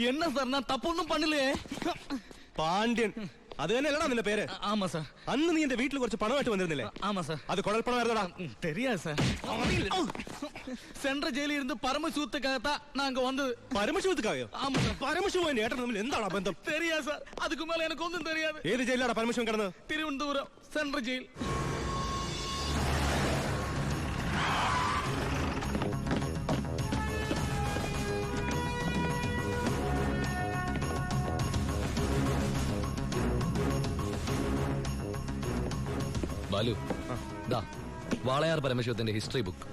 என்ன சார் நான் தப்பு ஒன்றும் பண்ணலையே. പാണ്ഡ്യൻ അത് തന്നെയല്ലടാ നിന്റെ പേര്? ஆமா சார். അന്ന് നീ എന്റെ വീട്ടിൽ കുറച്ച് പണമായിട്ട് വന്നിരുന്നില്ലേ? ஆமா சார். അത് കുഴൽപ്പണമായിരുന്നടാ? தெரியாது சார். സെൻട്രൽ ജയിലിൽ ഇരുന്ന് പരമശിവத்துக்காகத்தான் நாங்க வந்தது. പരമശിവத்துക്കായോ? ஆமா சார். പരമശിവൻ എന്റെ ഏട്ടൻ തമ്മിൽ എന്താണ് ബന്ധം? தெரியாது சார். அதுக்கு மேல எனக்கு ஒன்றும் தெரியாது. ഏത് ജയിലാണ് പരമശിവൻ കിടന്നത്? Thiruvananthapuram central jail. ബാലു, ദാ വാളയാർ പരമശിവത്തിന്റെ ഹിസ്റ്ററി ബുക്ക്.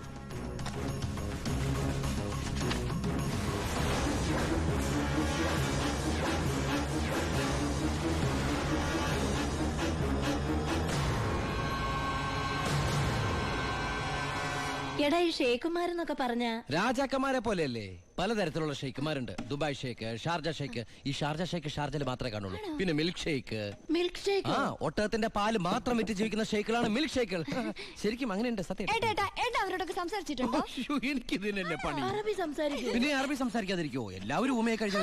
എടാ, ഈ ഷെയ്ഖുമാരെന്നൊക്കെ പറഞ്ഞ രാജാക്കന്മാരെ പോലെയല്ലേ? പലതരത്തിലുള്ള ഷെയ്ഖുമാരുണ്ട്. ദുബായ് ഷെയ്ഖ്, ഷാർജ ഷെയ്ഖ്. ഈ ഷാർജ ഷെയ്ഖ് ഷാർജയിൽ മാത്രമേ കാണുള്ളൂ. പിന്നെ മിൽക്ക് ഷെയ്ഖ്. Milk shake? ആ, ഒട്ടകത്തിന്റെ പാല് മാത്രം വിറ്റ് ജീവിക്കുന്ന ഷെയ്ഖുകളാണ് മിൽക്ക് ഷെയ്ഖുകൾ. ശരിക്കും അങ്ങനെയുണ്ട്. സത്യം. അവരോടൊക്കെ സംസാരിച്ചിട്ടുണ്ടോ? എനിക്ക് ഇതിനല്ലേ പണി. അറബി സംസാരിക്കും. പിന്നെ അറബി സംസാരിക്കാതിരിക്കോ? എല്ലാവരും ഊമയെ കഴിഞ്ഞ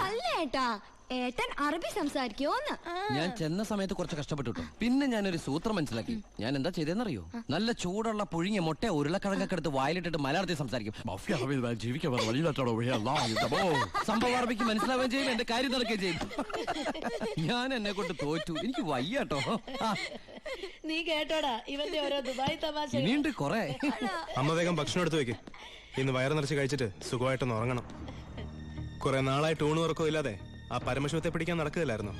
അല്ലേട്ടാ, ഏട്ടൻ അറബി സംസാരിക്കോന്ന്? ഞാൻ ചെന്ന സമയത്ത് കുറച്ച് കഷ്ടപ്പെട്ടു. പിന്നെ ഞാനൊരു സൂത്രം മനസ്സിലാക്കി. ഞാൻ എന്താ ചെയ്തെന്നറിയോ? നല്ല ചൂടുള്ള പുഴുങ്ങിയ മുട്ട ഉരുളക്കിഴങ്ങൊക്കെ എടുത്ത് വായിലിട്ടിട്ട് മലയാളത്തിൽ സംസാരിക്കും. സംഭവം അറബിക്ക് മനസ്സിലാവുകയും ചെയ്യും, എന്റെ കാര്യം നടക്കുകയും ചെയ്യും. ഞാൻ എന്നെ കൊണ്ട് തോറ്റു. എനിക്ക് വയ്യാട്ടോ. നീ കേട്ടോടാ ഇവന്റെ ഓരോ ദുബായ് തമാശ. ഇനിയുണ്ട് കൊറേ. അമ്മ വേഗം ഭക്ഷണം എടുത്തു വെക്ക്. ഇന്ന് വയറ് നിറച്ച് കഴിച്ചിട്ട് സുഖമായിട്ടൊന്ന് ഉറങ്ങണം. കുറെ നാളായിട്ട് ഊണ് ഉറക്കവും ഇല്ലാതെ ആ പരമശിവത്തെ പിടിക്കാൻ നടക്കുകയില്ലായിരുന്നു.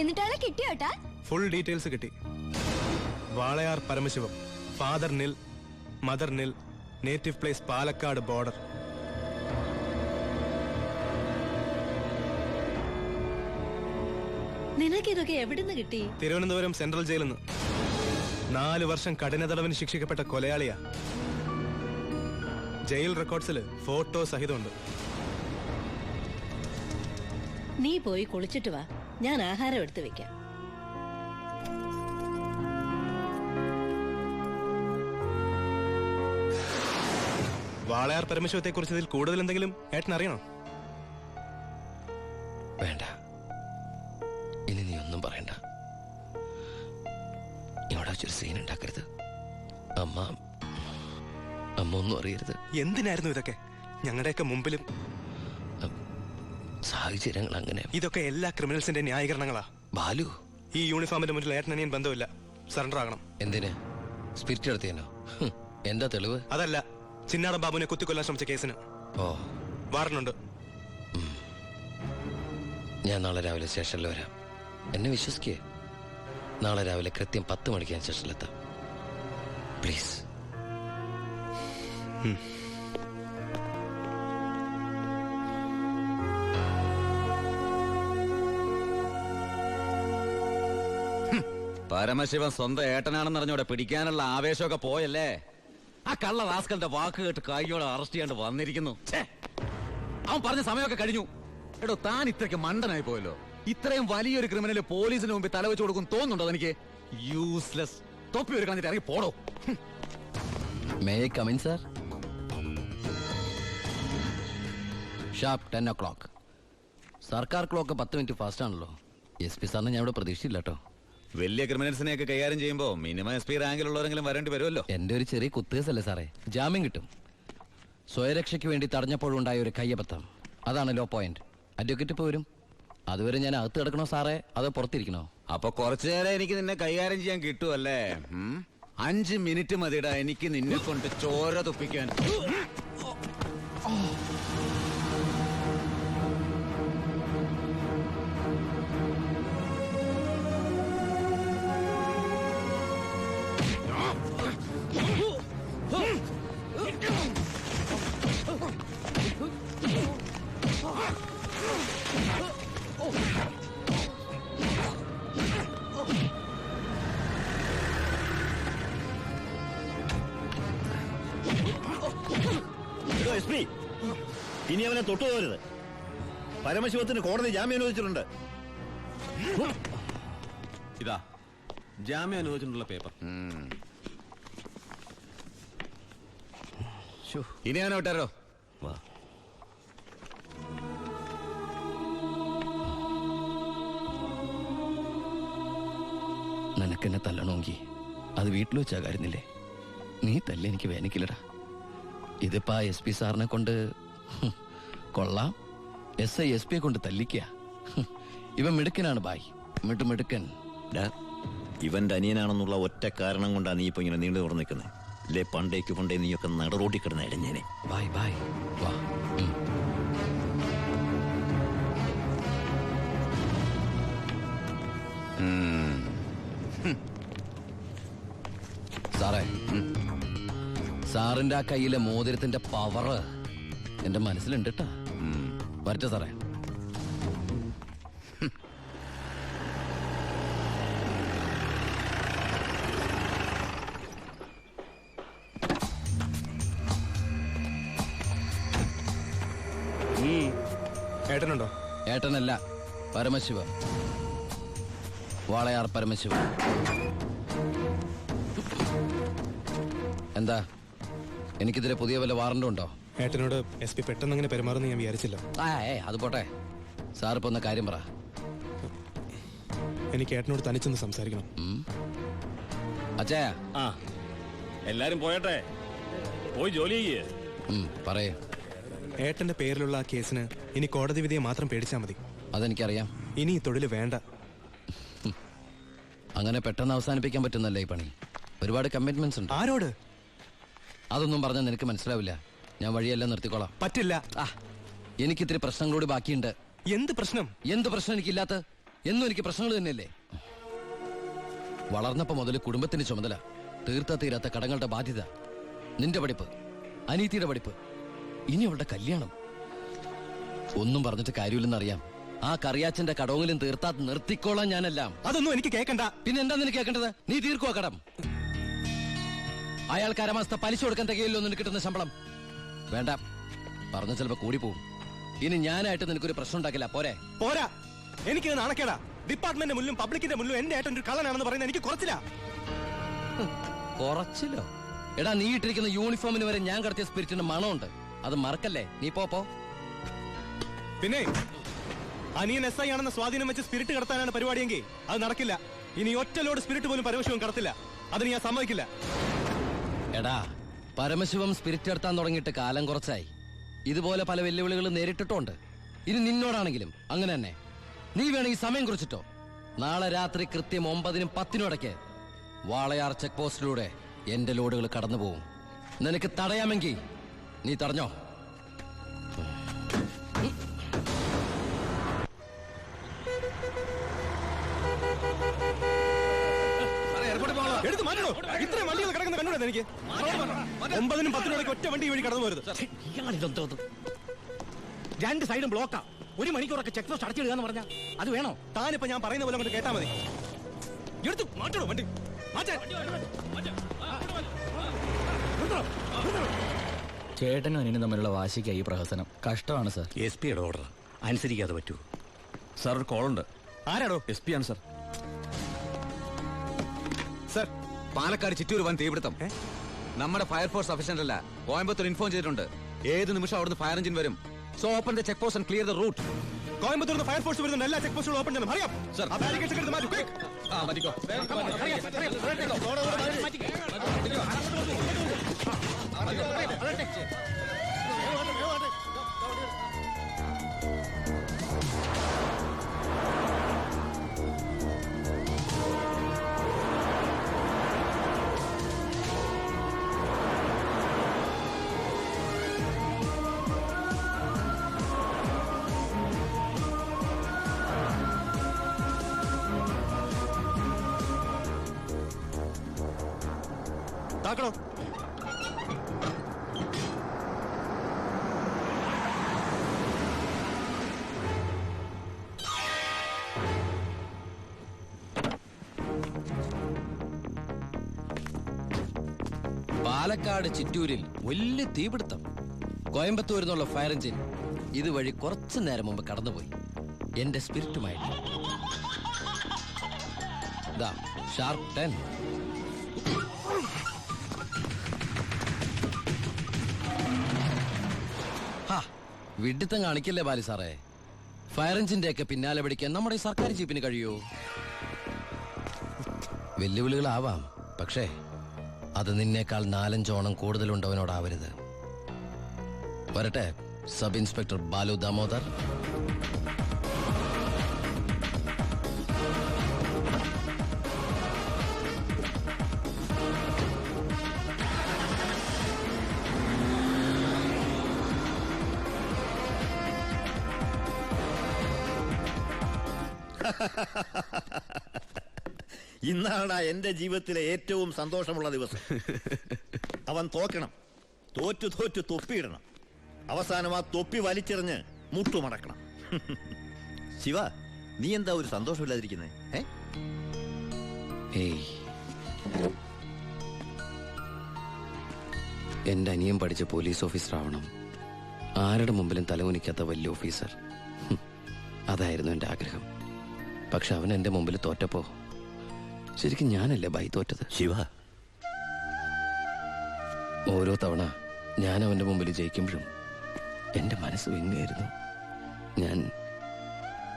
എന്നിട്ടാണ് കിട്ടിയോട്ടാ? ഫുൾ ഡീറ്റെയിൽസ് കിട്ടി. വാളയാർ പരമശിവം, ഫാദർ നിൽ, മദർ നിൽ, നേറ്റീവ് പ്ലേസ് പാലക്കാട് ബോർഡർ. നിനക്കിതൊക്കെ എവിടുന്ന് കിട്ടി? തിരുവനന്തപുരം സെൻട്രൽ ജയിലിൽ നിന്ന് 4 വർഷം കഠിന തടവിന് ശിക്ഷിക്കപ്പെട്ട കൊലയാളിയാ. Jail റെക്കോർഡ്സിൽ photo സഹിതമുണ്ട്. നീ പോയി കുളിച്ചിട്ട് വാ, ഞാൻ ആഹാരം എടുത്തു വെക്കാം. വാളയാർ പരമശിവത്തെ കുറിച്ച് ഇതിൽ കൂടുതൽ എന്തെങ്കിലും ഏട്ടൻ അറിയണോ? വേണ്ട, ഇനി നീ ഒന്നും പറയണ്ട. ഇവിടെ വെച്ചൊരു സീൻ ഉണ്ടാക്കരുത്. അമ്മ ഒന്നും അറിയരുത്. എന്തിനായിരുന്നു ഇതൊക്കെ? ഞങ്ങളുടെയൊക്കെ മുമ്പിലും സാഹചര്യങ്ങൾ അങ്ങനെ. ഇതൊക്കെ എല്ലാ ക്രിമിനൽസിന്റെ ന്യായീകരണങ്ങളാ. ബാലു, ഈ യൂണിഫോമിന്റെ മുന്നിൽ ഏട്ടനിയൻ ബന്ധമില്ല. സറണ്ടർ ആകണം. എന്തിന്? സ്പിരിറ്റ് എടുത്തേനോ? എന്താ തെളിവ്? അതല്ല, ചിന്നാടൻ ബാബുവിനെ കുത്തിക്കൊല്ലാൻ ശ്രമിച്ച കേസിന്. ഓ, വാറണ്ടുണ്ട്. ഞാൻ നാളെ രാവിലെ സ്റ്റേഷനിൽ വരാം. എന്നെ വിശ്വസിക്കേ. നാളെ രാവിലെ കൃത്യം 10 മണിക്ക് ഞാൻ സ്റ്റേഷനിലെത്താം. പ്ലീസ്. പരമശിവൻ സ്വന്തം ഏട്ടനാണെന്ന് അറിഞ്ഞോടെ പിടിക്കാനുള്ള ആവേശമൊക്കെ പോയല്ലേ? ആ കള്ള റാസ്കലിന്റെ വാക്ക് കേട്ട് കൈയോടെ അറസ്റ്റ് ചെയ്യാണ്ട് വന്നിരിക്കുന്നു. അവൻ പറഞ്ഞ സമയമൊക്കെ കഴിഞ്ഞു. എടോ, താൻ ഇത്രയ്ക്ക് മണ്ടനായി പോയല്ലോ. ഇത്രയും വലിയൊരു ക്രിമിനൽ പോലീസിന് മുമ്പിൽ തലവെച്ച് കൊടുക്കും തോന്നുന്നുണ്ടോ എനിക്ക്? യൂസ്ലെസ്. തൊപ്പി ഒരു കളഞ്ഞിട്ട് ഇറങ്ങി പോടോ. May I come in sir? Sharp 10 o'clock. സർക്കാർ ക്ലോക്ക് 10 മിനിറ്റ് ഫാസ്റ്റ് ആണല്ലോ. SP സാറിന് ഞാൻ ഇവിടെ പ്രതീക്ഷിച്ചില്ല കേട്ടോ. വലിയ ക്രിമിനൽസിനെയൊക്കെ കൈകാര്യം ചെയ്യുമ്പോൾ മിനിമം SP റാങ്കിലുള്ളവരെങ്കിലും വരേണ്ടി വരുമല്ലോ. എന്റെ ഒരു ചെറിയ കുത്തുകേസല്ലേ സാറേ, ജാമ്യം കിട്ടും. സ്വയരക്ഷയ്ക്ക് വേണ്ടി തടഞ്ഞപ്പോഴുണ്ടായ ഒരു കയ്യബദ്ധം, അതാണ് ലോ പോയിന്റ്. അഡ്വക്കേറ്റ് ഇപ്പോൾ വരും. അതുവരെ ഞാൻ അകത്ത് കിടക്കണോ സാറേ, അതോ പുറത്തിരിക്കണോ? അപ്പൊ കുറച്ചു നേരം എനിക്ക് നിന്നെ കൈകാര്യം ചെയ്യാൻ കിട്ടുമല്ലേ? 5 മിനിറ്റ് മതിടാ എനിക്ക് നിന്നെ കൊണ്ട് ചോര തുപ്പിക്കാൻ. ഇനി അവനെ തൊട്ടുപോകരുത്. പരമശിവത്തിന് കോടതി ജാമ്യം അനുവദിച്ചിട്ടുണ്ട്. ഇതാ ജാമ്യം അനുവദിച്ചിട്ടുള്ള പേപ്പർ. ഇനി അവനെ വിട്ടാരോ? വാ. നിനക്കെന്നെ തല്ലണമെങ്കിൽ അത് വീട്ടിൽ വെച്ചാ കാര്യന്നില്ലേ? നീ തല്ല എനിക്ക് വേനിക്കില്ലടാ. ഇതിപ്പോ ആ എസ് പി സാറിനെ കൊണ്ട് കൊള്ളാം. SI SP കൊണ്ട് തല്ലിക്കുക. ഇവൻ മിടുക്കനാണ് ബായ്, മിടുക്കൻ. ഡാ, ഇവന്റെ അനിയനാണെന്നുള്ള ഒറ്റ കാരണം കൊണ്ടാണ് നീ ഇപ്പൊ ഇങ്ങനെ നീണ്ടു തുറന്നു നിൽക്കുന്നത്. ഇല്ലേ പണ്ടേ നീയൊക്കെ നടറോട്ടി കിടന്ന് ഇടഞ്ഞേനെ. ബായ് ബായ് വാ. സാറേ, സാറിന്റെ ആ കയ്യിലെ മോതിരത്തിന്റെ പവറ് എന്റെ മനസ്സിലുണ്ട് കേട്ടാ. വരട്ടെ സാറേ. ഏട്ടനുണ്ടോ? ഏട്ടനല്ല, പരമശിവ. വാളയാർ പരമശിവ. എന്താ, എനിക്കിതിരെ പുതിയ വല്ല വാറണ്ടും ഉണ്ടോ? ഏട്ടനോട് SP പെട്ടെന്ന് അങ്ങനെ പെരുമാറുന്ന ഞാൻ വിചാരിച്ചില്ല. അത് പോട്ടെ. സാറിപ്പോ ഒന്ന് കാര്യം പറ. എനിക്ക് ഏട്ടനോട് തനിച്ചൊന്ന് സംസാരിക്കണം. അച്ഛാ. ആ, എല്ലാരും പോയട്ടെ, പോയി ജോലി ചെയ്യേ. പറയേ. ഏട്ടന്റെ പേരിലുള്ള ആ കേസിന് ഇനി കോടതി വിധിയെ മാത്രം പേടിച്ചാൽ മതി. അതെനിക്കറിയാം. ഇനി ഈ തൊഴിൽ വേണ്ട. അങ്ങനെ പെട്ടെന്ന് അവസാനിപ്പിക്കാൻ പറ്റുന്നല്ലേ ഈ പണി? ഒരുപാട് കമ്മിറ്റ്മെന്റ്സ് ഉണ്ട്. ആരോട്? അതൊന്നും പറഞ്ഞാൽ നിനക്ക് മനസ്സിലാവില്ല. ഞാൻ വഴിയെല്ലാം നിർത്തിക്കോളാം. പറ്റില്ല. എനിക്കിത്തിരി പ്രശ്നങ്ങളോട് ബാക്കിയുണ്ട്. എന്ത് പ്രശ്നം? എന്ത് പ്രശ്നം എനിക്കില്ലാത്ത? എന്നും എനിക്ക് പ്രശ്നങ്ങൾ തന്നെയല്ലേ. വളർന്നപ്പോ മുതൽ കുടുംബത്തിന്റെ ചുമതല, തീരാത്ത കടങ്ങളുടെ ബാധ്യത, നിന്റെ പഠിപ്പ്, അനീതിയുടെ പഠിപ്പ്, ഇനി അവളുടെ കല്യാണം. ഒന്നും പറഞ്ഞിട്ട് കാര്യമില്ലെന്നറിയാം. ആ കറിയാച്ചന്റെ കടവെങ്കിലും തീർത്താ നിർത്തിക്കോളാം ഞാനെല്ലാം. അതൊന്നും എനിക്ക് കേൾക്കണ്ട. പിന്നെ എന്താ നിനക്ക് കേൾക്കേണ്ടത്? നീ തീർക്കുവാ കടം. അയാൾക്ക് അരമാസത്തെ പലിശ കൊടുക്കാൻ തികയില്ലോ നിനക്ക് കിട്ടുന്ന ശമ്പളം. വേണ്ട, പറഞ്ഞ ചിലപ്പോ കൂടി പോവും. ഇനി ഞാനായിട്ട് നിനക്കൊരു പ്രശ്നം ഉണ്ടാക്കില്ല. പോരെ? പോരാ, എനിക്ക് നാണക്കേടാ. ഡിപ്പാർട്ട്മെന്റ് മുന്നിലും പബ്ലിക്കിന്റെ മുന്നിലും എന്റെ ഏട്ടൻ ഒരു കള്ളനാണെന്ന് പറയുന്നത് എനിക്ക് കുറച്ചില്ല. കുറച്ചില്ലോ? എടാ, നീ ഇട്ടിരിക്കുന്ന യൂണിഫോമിന് വരെ ഞാൻ കടത്തിയ സ്പിരിറ്റിന്റെ മണമുണ്ട്. അത് മറക്കല്ലേ. നീ പോ. പിന്നെ അനിയൻ SI ആണെന്ന സ്വാധീനം വെച്ച് സ്പിരിറ്റ് കടത്താനാണ് പരിപാടിയെങ്കിൽ അത് നടക്കില്ല. ഇനി ഒറ്റ ലോഡ് സ്പിരിറ്റ് പോലും പരമശിവം കടത്തില്ല. അതിന് ഞാൻ സമ്മതിക്കില്ല. എടാ, പരമശിവം സ്പിരിറ്റ് എടുത്താൻ തുടങ്ങിയിട്ട് കാലം കുറച്ചായി. ഇതുപോലെ പല വെല്ലുവിളികളും നേരിട്ടിട്ടുണ്ട്. ഇനി നിന്നോടാണെങ്കിലും അങ്ങനെ തന്നെ. നീ വേണമെങ്കിൽ സമയം കുറിച്ചിട്ടോ. നാളെ രാത്രി കൃത്യം 9-നും 10-നും ഇടയ്ക്ക് വാളയാർ ചെക്ക് പോസ്റ്റിലൂടെ എന്റെ ലോഡുകൾ കടന്നു പോവും. നിനക്ക് തടയാമെങ്കിൽ നീ തടഞ്ഞോ. എടുത്ത് മാറ്റണോ? ഇത്രയും വണ്ടികൾ കിടക്കുന്ന കണ്ടുകൂടെ എനിക്ക്? 9-നും 10-നും ഇടയ്ക്ക് ഒറ്റ വണ്ടി വഴി കടന്നു പോരുത്. രണ്ട് സൈഡും ബ്ലോക്കാ. 1 മണിക്കൂറൊക്കെ ചെക്ക് പോസ്റ്റ് അടച്ചിടുക പറഞ്ഞാ അത് വേണോ? താനിപ്പോ ഞാൻ പറയുന്ന പോലെ അങ്ങോട്ട് കേട്ടാ മതി. എടുത്ത് മാറ്റണോ വണ്ടി? ചേട്ടനും അനിയനും തമ്മിലുള്ള വാശിക്കായി ഈ പ്രഹസനം. കഷ്ടമാണ് സാർ. SP യുടെ ഓർഡർ അനുസരിക്കാതെ പറ്റൂ. സാർ, ഒരു കോളുണ്ട്. ആരാടോ? SP ആണ് സാർ. സർ, പാലക്കാട് ചിറ്റൂർ വൻ തീപിടുത്തം. നമ്മുടെ ഫയർഫോഴ്സ് സഫീഷ്യന്റ് അല്ല. കോയമ്പത്തൂർ ഇൻഫോം ചെയ്തിട്ടുണ്ട്. ഏത് നിമിഷം അവിടുന്ന് ഫയർ എഞ്ചിൻ വരും. So open the check post and clear the route. Coimbatore fire force വരുന്നുണ്ട്. എല്ലാ ചെക്ക് പോസ്റ്റുകളും ഓപ്പൺ ചെയ്യണം. അറിയാം സർ. ആ ബാരിക്കേഡ്സ് എടുത്ത് മാറ്റൂ. quick. മാറ്റിക്കോ. താക്കണോ? പാലക്കാട് ചിറ്റൂരിൽ വലിയ തീപിടുത്തം. കോയമ്പത്തൂരിൽ നിന്നുള്ള ഫയർ എഞ്ചിൻ ഇതുവഴി കുറച്ചു നേരം മുമ്പ് കടന്നുപോയി. എന്റെ സ്പിരിറ്റുമായിട്ട് ഷാർപ്പ് 10. വിഡിത്തം കാണിക്കല്ലേ ബാലു സാറേ. ഫയർ എഞ്ചിന്റെ ഒക്കെ പിന്നാലെ പിടിക്കാൻ നമ്മുടെ ഈ സർക്കാർ ജീപ്പിന് കഴിയോ? വെല്ലുവിളികളാവാം, പക്ഷേ അത് നിന്നേക്കാൾ 4-5 ഓണം കൂടുതലുണ്ടവനോടാവരുത്. വരട്ടെ സബ് ഇൻസ്പെക്ടർ ബാലു ദാമോദർ. ഇന്നാണ് എന്റെ ജീവിതത്തിലെ ഏറ്റവും സന്തോഷമുള്ള ദിവസം. അവൻ തോക്കണം, തോറ്റു തോറ്റു തൊപ്പിയിടണം, അവസാനം ആ തൊപ്പി വലിച്ചെറിഞ്ഞ് മുട്ടുമടക്കണം. ശിവ, നീ എന്താ ഒരു സന്തോഷമില്ലാതിരിക്കുന്നേ? എന്റെ അനിയൻ പഠിച്ച പോലീസ് ഓഫീസർ ആവണം, ആരുടെ മുമ്പിലും തലകുനിക്കാത്ത വലിയ ഓഫീസർ. അതായിരുന്നു എന്റെ ആഗ്രഹം. പക്ഷെ അവൻ എന്റെ മുമ്പിൽ തോറ്റപ്പോ ശരിക്കും ഞാനല്ലേ ബൈ തോറ്റത്? ശിവ, ഓരോ തവണ ഞാൻ അവന്റെ മുമ്പിൽ ജയിക്കുമ്പോഴും എന്റെ മനസ്സ് വിങ്ങായിരുന്നു.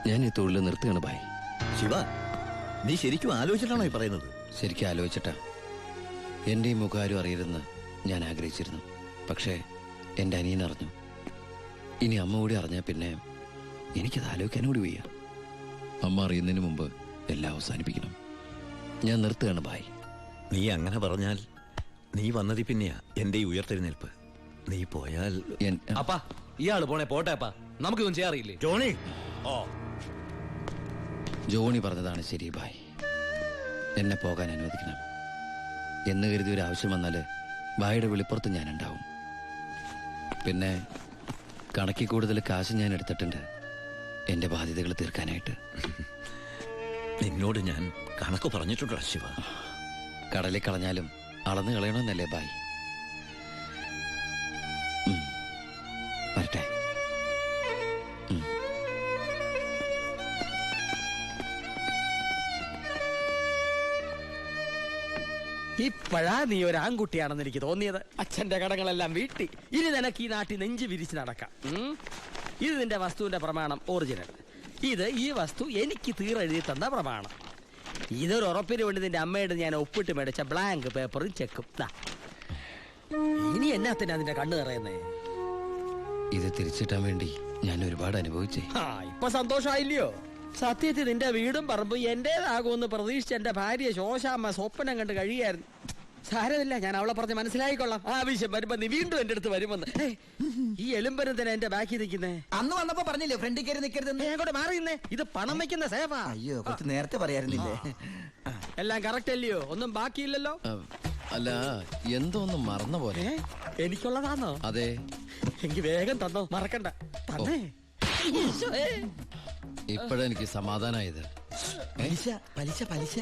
ഞാൻ ഈ തൊഴിൽ നിർത്തുകയാണ് ബൈ. ശിവ, നീ ശരിക്കും ആലോചിച്ചിട്ടാണോ ഈ പറയുന്നത്? ശരിക്കും ആലോചിച്ചിട്ടാ. എന്റെ ഈ മുഖം ആരും അറിയരുതെന്ന് ഞാൻ ആഗ്രഹിച്ചിരുന്നു. പക്ഷേ എന്റെ അനിയൻ അറിഞ്ഞു. ഇനി അമ്മ കൂടി അറിഞ്ഞാൽ പിന്നെ എനിക്കത് ആലോചിക്കാൻ കൂടി വയ്യ. അമ്മ അറിയുന്നതിന് മുമ്പ് എല്ലാം അവസാനിപ്പിക്കണം. ഞാൻ നിർത്തുകയാണ് ബായ്. നീ അങ്ങനെ പറഞ്ഞാൽ നീ വന്നതി പിന്നെയാ എന്റെ ഈ ഉയർത്തെഴുന്നേൽപ്പ്. നീ പോയാൽ അപ്പാ ഇയാള് പോണേ പോട്ടെ അപ്പാ, നമുക്കിതൊന്നും ചെയ്യാറിയില്ലേ? ജോണി, ജോണി പറഞ്ഞതാണ് ശരി ബായ്. എന്നെ പോകാൻ അനുവദിക്കണം എന്ന് കരുതി ഒരു ആവശ്യം വന്നാല് ബായുടെ വെളിപ്പുറത്ത് ഞാൻ ഉണ്ടാവും. പിന്നെ കണക്കിൽ കൂടുതൽ കാശ് ഞാൻ എടുത്തിട്ടുണ്ട് എന്റെ ബാധ്യതകൾ തീർക്കാനായിട്ട്. നിന്നോട് ഞാൻ കണക്ക് പറഞ്ഞിട്ടുണ്ടോ ശിവ? കടലിൽ കളഞ്ഞാലും അളന്ന് കളയണമെന്നല്ലേ ബായ്? വരട്ടെ. ഇപ്പോഴാ നീ ഒരു ആൺകുട്ടിയാണെന്ന് എനിക്ക് തോന്നിയത്. അച്ഛന്റെ കടങ്ങളെല്ലാം വീട്ടി. ഇനി നിനക്ക് ഈ നാട്ടിൽ നെഞ്ച് വിരിച്ച് നടക്കാം. ഇത് നിന്റെ വസ്തുവിന്റെ പ്രമാണം ഒറിജിനൽ. ഇത് ഈ വസ്തു എനിക്ക് തീരെഴുതി തന്ന പ്രമാണം. ഇതൊരു ഉറപ്പിന് വേണ്ടി നിന്റെ അമ്മയുടെ ഞാൻ ഒപ്പിട്ട് മേടിച്ച ബ്ലാങ്ക് പേപ്പറും ചെക്കും. ഇനി എന്നാത്തിനാ നിന്റെ കണ്ണു നിറയുന്നേ? ഇത് തിരിച്ചിട്ടാൻ വേണ്ടി ഞാൻ ഒരുപാട് അനുഭവിച്ചേ. ഇപ്പൊ സന്തോഷമായില്ലയോ? സത്യത്തിൽ നിന്റെ വീടും പറമ്പും എന്റേതാകുമെന്ന് പ്രതീക്ഷിച്ച് എന്റെ ഭാര്യ ശോശാമ്മ സ്വപ്നം കണ്ട് കഴിയായിരുന്നു. സാരമില്ല, ഞാൻ അവളെ പറഞ്ഞ് മനസ്സിലായിക്കൊള്ളാം. ആവശ്യം വരുമ്പോ നീ വീണ്ടും എന്റെ അടുത്ത് വരുമെന്ന്. ഈ എലുമ്പനം തന്നെ എന്റെ ബാക്കി നിൽക്കുന്നേ. അന്ന് വന്നപ്പോ പറഞ്ഞില്ലേ ഫ്രണ്ടിൽ കയറി നിൽക്കരുത്. അങ്ങോട്ട് മാറിയുന്നേ. ഇത് പണം വെക്കുന്ന സേവാ. അയ്യോ, കുറച്ച് നേരത്തെ പറയാറുന്നില്ലേ? എല്ലാം കറക്റ്റ് അല്ലയോ? ഒന്നും ബാക്കിയില്ലല്ലോ. അല്ല, എന്തോ ഒന്നും മറന്ന പോലെ. എനിക്കുള്ളതാണോ? അതെ. എനിക്ക് വേഗം തന്നോ, മറക്കണ്ട. തന്നെ ഇപ്പോഴെനിക്ക് സമാധാനായത്. പലിശ പലിശ പലിശ.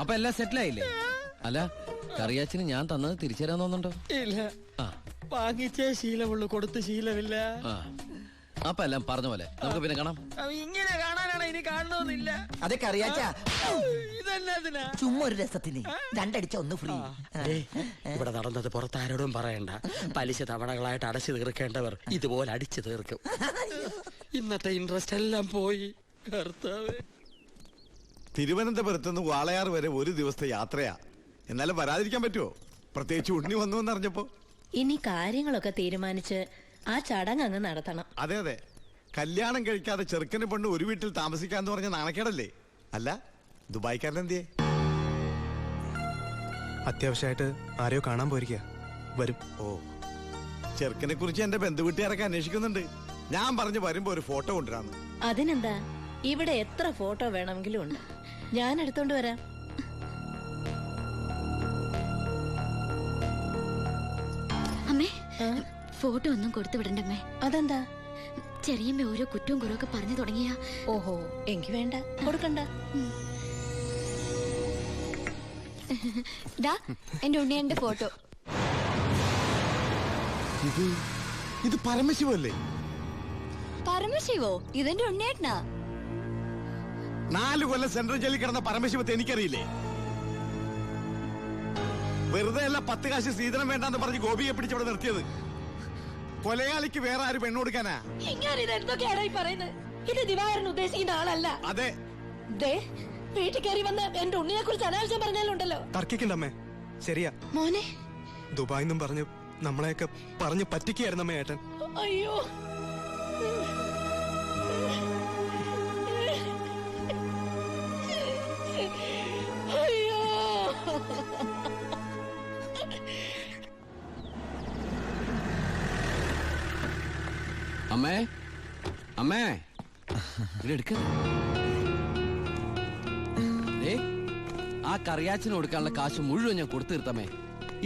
അപ്പൊ എല്ലാം സെറ്റിലായില്ലേ? അല്ല, കറിയാച്ചിന് ഞാൻ തന്നത് തിരിച്ചു തരാൻ തോന്നുന്നുണ്ടോ? ഇല്ല, വാങ്ങിച്ചേ ശീലമുള്ളൂ, കൊടുത്ത് ശീലമില്ല. അപ്പൊ എല്ലാം പറഞ്ഞ പോലെ നമുക്ക് പിന്നെ കാണാം. ഇങ്ങനെ കാണാനാണ് ഇനി കാണണമെന്നില്ല. അതൊക്കെ അറിയാച്ചാ. ഇതെന്നാ ചുമ്മാ ഒരു രസത്തിന് രണ്ടടിച്ച ഒന്ന് ഫ്രീ. ഇവിടെ നടന്നത് പുറത്താരോടും പറയണ്ട. പലിശ തവണകളായിട്ട് അടച്ചു തീർക്കേണ്ടവർ ഇതുപോലെ അടിച്ചു തീർക്കും. ഇന്നത്തെ ഇൻട്രസ്റ്റ് എല്ലാം പോയി. തിരുവനന്തപുരത്ത് നിന്ന് വാളയാർ വരെ ഒരു ദിവസത്തെ യാത്രയാ. എന്നാലും വരാതിരിക്കാൻ പറ്റുമോ? പ്രത്യേകിച്ച് ഉണ്ണി വന്നു എന്നറിഞ്ഞപ്പോ. ഇനി കാര്യങ്ങളൊക്കെ തീരുമാനിച്ച് ആ ചടങ്ങ് അങ്ങ് നടത്തണം. അതെ അതെ, കല്യാണം കഴിക്കാതെ ചെറുക്കന് പെണ്ണ് ഒരു വീട്ടിൽ താമസിക്കാന്ന് പറഞ്ഞ നാണക്കേടല്ലേ? അല്ല, ദുബായ്ക്കാരനെന്തിയെ? അത്യാവശ്യമായിട്ട് ആരെയോ കാണാൻ പോയിരിക്കുക. വരും. ഓ, ചെറുക്കനെ കുറിച്ച് എന്റെ ബന്ധുവീട്ടുകാരൊക്കെ അന്വേഷിക്കുന്നുണ്ട്. ഞാൻ പറഞ്ഞു വരുമ്പോ ഒരു ഫോട്ടോ കൊണ്ടുവരാന്ന്. അതിനെന്താ, ഇവിടെ എത്ര ഫോട്ടോ വേണമെങ്കിലും ഉണ്ട്. ഞാൻ എടുത്തോണ്ട് വരാം. അമ്മേ, ഫോട്ടോ ഒന്നും കൊടുത്തു വിടണ്ടമ്മേ. അതെന്താ? ചെറിയമ്മ ഓരോ കുറ്റവും കുറവൊക്കെ പറഞ്ഞു തുടങ്ങിയ. ഓഹോ, എങ്കി വേണ്ട, കൊടുക്കണ്ട. എന്റെ ഉണ്ണിയന്റെ ഫോട്ടോ. ഇത് പരമശിവല്ലേ? പരമശിവോ? ഇതെന്റെ ഉണ്ണിയേട്ടനാ. 4 കൊല്ലം സെൻട്രൽ ജയിലിൽ കിടന്ന പരമശിവത്തെ എനിക്കറിയില്ലേ? വെറുതെ അല്ല 10 കാശ് സീതനം വേണ്ടെന്ന് പറഞ്ഞ് ഗോപിയെ പിടിച്ചവിടെ നിർത്തിയത്. കൊലയാളിക്ക് വേറെ ആര് പെണ്ണു കൊടുക്കാനാ? ഇങ്ങനെ ഇത് എന്തൊക്കെയാണ് ഈ പറയുന്നത്? ഇത് ദിവാകരൻ ഉദ്ദേശിക്കുന്ന ആളല്ല. അതെ. ദേ, വീട്ടിൽ കയറി വന്ന് എന്റെ ഉണ്ണിയെ കുറിച്ച് അനാവശ്യം പറഞ്ഞാലുണ്ടല്ലോ. തർക്കിക്കണ്ടമ്മേ, ശരിയാ. മോനെ ദുബായിന്നും പറഞ്ഞ് നമ്മളെയൊക്കെ പറഞ്ഞു പറ്റിക്കായിരുന്നമ്മേ ഏട്ടൻ. അയ്യോ, അയ്യോ. അമ്മേ, അമ്മേ, ഇതെടുക്ക. ആ കറിയാച്ചിന് കൊടുക്കാനുള്ള കാശ് മുഴുവൻ ഞാൻ കൊടുത്തു തീർത്തമ്മേ.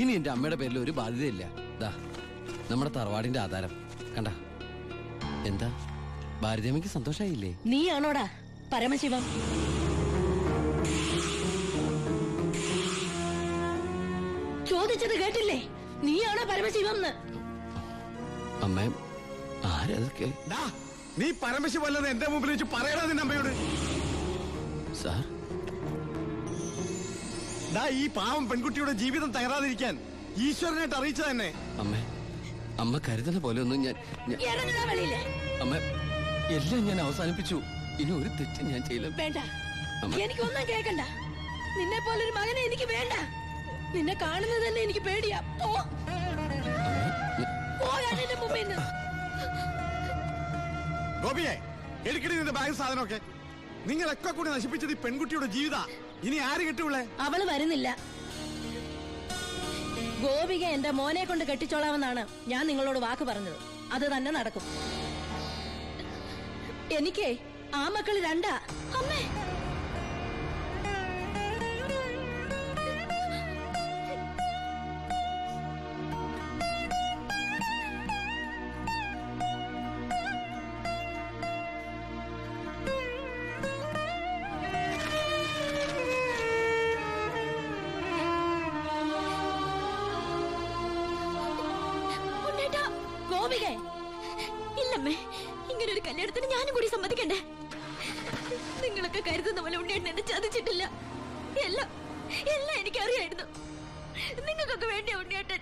ഇനി എന്റെ അമ്മയുടെ പേരിൽ ഒരു ബാധ്യതയില്ല. ദാ നമ്മുടെ തറവാടിന്റെ ആധാരം കണ്ട. എന്താ ഭാരതിയമ്മയ്ക്ക് സന്തോഷായില്ലേ? നീയാണോടാ പരമശിവം? ചോദിച്ചത് കേട്ടില്ലേ? നീയാണോ പരമശിവം? അമ്മേ, ആരതൊക്കെ? നീ പരമശിവല്ലെന്ന് എന്റെ മുമ്പിൽ വെച്ച് പറയണ നിന്റെ അമ്മയോട്. സാർ, ഈ പാവം പെൺകുട്ടിയുടെ ജീവിതം തകരാതിരിക്കാൻ ഈശ്വരനായിട്ട് അറിയിച്ച തന്നെ. അമ്മേ, അമ്മ കരുതുന്ന പോലെ ഒന്നും ഞാൻ അമ്മ എല്ലാം ഞാൻ അവസാനിപ്പിച്ചു. ഇനി ഒരു തെറ്റ് ഞാൻ ചെയ്യില്ല. വേണ്ട, എനിക്കൊന്നും കേൾക്കണ്ട. നിന്നെ പോലൊരു മകനെ എനിക്ക് വേണ്ട. നിന്നെ കാണുന്നത് തന്നെ എനിക്ക് പേടിയാ. ഗോപിയെ, എടുക്കടി നിന്റെ ബാഗ് സാധനമൊക്കെ. നിങ്ങളൊക്കെ കൂടി നശിപ്പിച്ചത് ഈ പെൺകുട്ടിയുടെ ജീവിത. ഇനി ആര് കിട്ടൂളേ? അവള് വരുന്നില്ല. ഗോപിക എന്റെ മോനെ കൊണ്ട് കെട്ടിച്ചോളാമെന്നാണ് ഞാൻ നിങ്ങളോട് വാക്ക് പറഞ്ഞത്. അത് തന്നെ നടക്കും. എനിക്ക് ആ മക്കള് രണ്ടാ. അമ്മേ, ഇല്ലമ്മേ, ഇങ്ങനൊരു കല്യാണത്തിന് ഞാനും കൂടി സമ്മതിക്കണ്ടേ? നിങ്ങളൊക്കെ കരുതുന്ന പോലെ ഉണ്ണിയേട്ടൻ എന്നെ ചതിച്ചിട്ടില്ല. എല്ലാം എനിക്കറിയായിരുന്നു. നിങ്ങൾക്കൊക്കെ വേണ്ടിയ ഉണ്ണിയേട്ടൻ